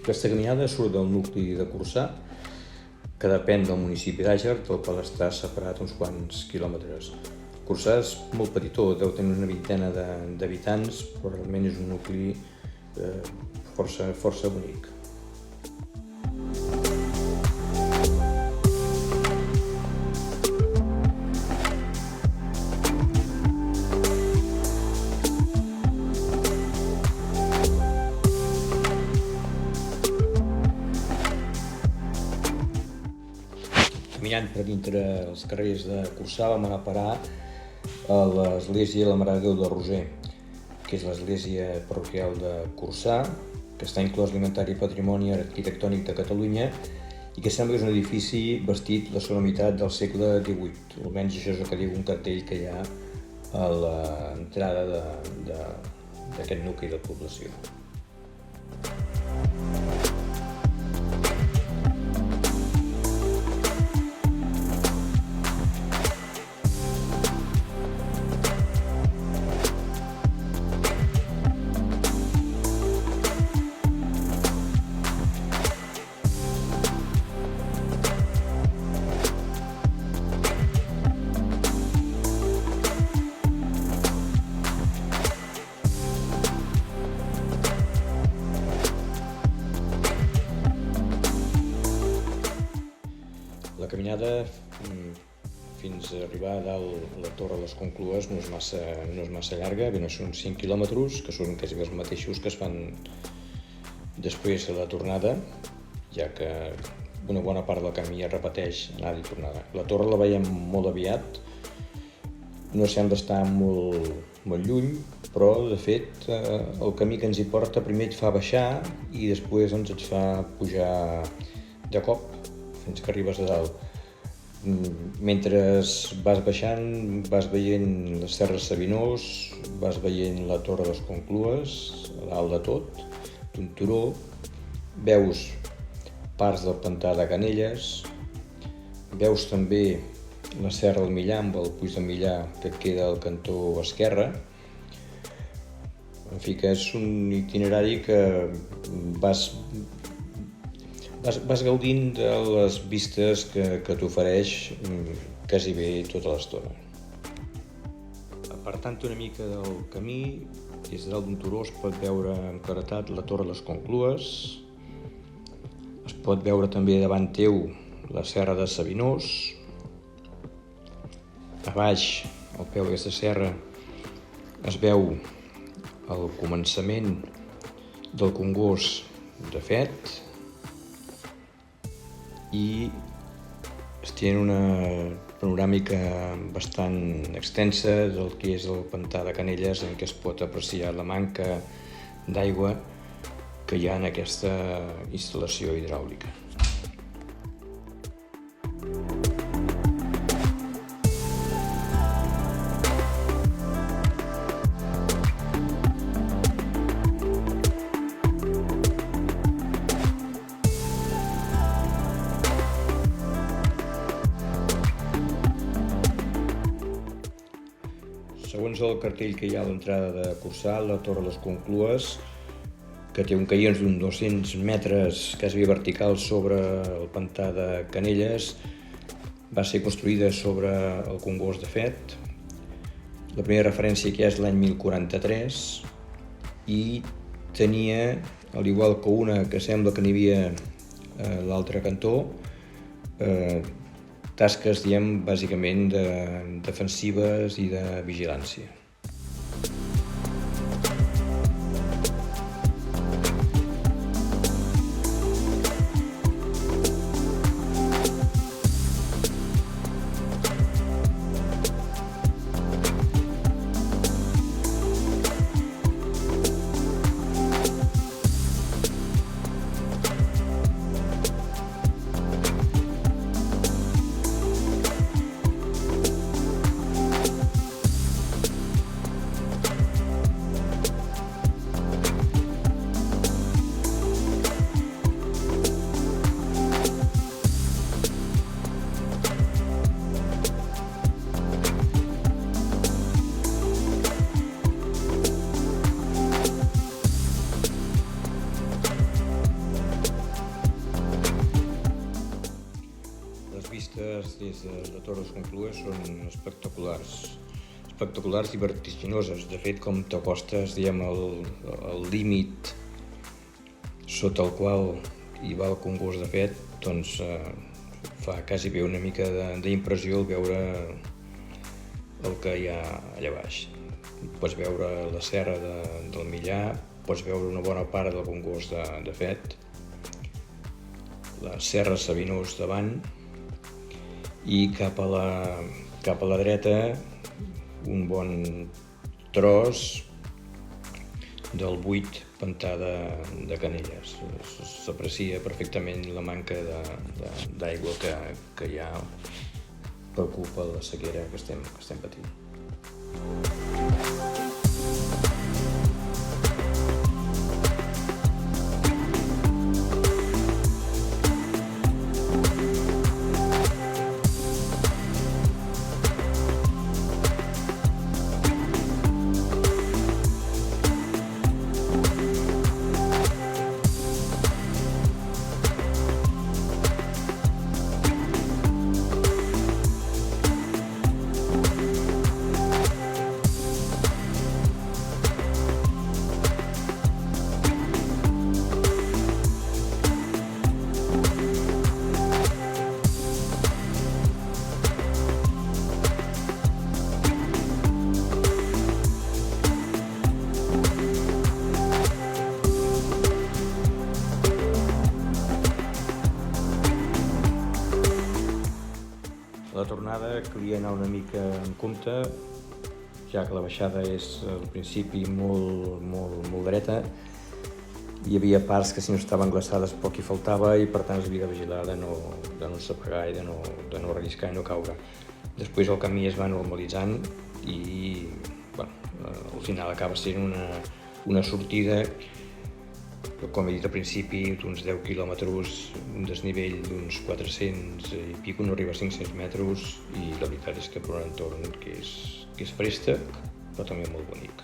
Aquesta caminada surt del nucli de Corçà, que depèn del municipi d'Àger, del qual està separat uns quants quilòmetres. Corçà és molt petitó, deu tenir una vintena d'habitants, però realment és un nucli força bonic. Caminant per dintre els carrers de Corçà vam anar a parar a l'església la Mare de Déu de Roser, que és l'església parroquial de Corçà, que està inclòs l'Inventari Patrimoni Arquitectònic de Catalunya i que sembla que és un edifici bastit la segona meitat del segle XVIII. Almenys això és el que diu un cartell que hi ha a l'entrada d'aquest nucli de població. La caminada fins a arribar a dalt la Torre de les Conclues no és massa llarga, són 5 quilòmetres, que són quasi els mateixos que es fan després de la tornada, ja que una bona part del camí es repeteix anada i tornada. La torre la veiem molt aviat, no sembla estar molt lluny, però de fet el camí que ens hi porta primer et fa baixar i després ens et fa pujar de cop fins que arribes a dalt. Mentre vas baixant vas veient les Serres Sabinós, vas veient la Torre de les Conclues, a dalt de tot, d'un turó, veus parts del pantà de Canelles, veus també la Serra del Millar amb el Puig del Millar que queda al cantó esquerre. En fi, que és un itinerari que vas gaudint de les vistes que t'ofereix quasi bé tota l'estona. Apartant una mica del camí, des de dalt d'un turó es pot veure amb claretat la Torre de les Conclues, es pot veure també davant teu la Serra de Sabinós. A baix, al peu d'aquesta serra, es veu el començament del Congost de Fet i es té una panoràmica bastant extensa del que és el pantà de Canelles, en què es pot apreciar la manca d'aigua que hi ha en aquesta instal·lació hidràulica. Segons el cartell que hi ha a l'entrada de Corçà, la Torre de les Conclues, que té un cairons d'uns 200 metres quasi vertical sobre el pantà de Canelles, va ser construïda sobre el Congost de Fet. La primera referència que hi ha és l'any 1043 i tenia, al igual que una que sembla que n'hi havia a l'altre cantó, tasques, bàsicament defensives i de vigilància. vistes des de la Torre de les Conclues són espectaculars i vertiginoses. De fet, com t'acostes, diguem, al límit sota el qual hi va el concurs de fet, doncs fa quasi bé una mica d'impressió el veure el que hi ha allà baix. Pots veure la serra del Millar, pots veure una bona part del concurs de fet, la serra Sabinós davant, i cap a la dreta un bon tros del buit pantà de Canelles. S'aprecia perfectament la manca d'aigua que hi ha per culpa de la sequera que estem patint. A la tornada calia anar una mica en compte, ja que la baixada és al principi molt dreta. Hi havia parts que si no estaven glaçades poc hi faltava i per tant s'havia de vigilar de no s'apagar i de no relliscar i no caure. Després el camí es va normalitzant i al final acaba sent una sortida, com he dit al principi, d'uns 10 quilòmetres, un desnivell d'uns 400 i pico, no arriba a 500 metres, i la veritat és que per un entorn que és préstec, però també molt bonic.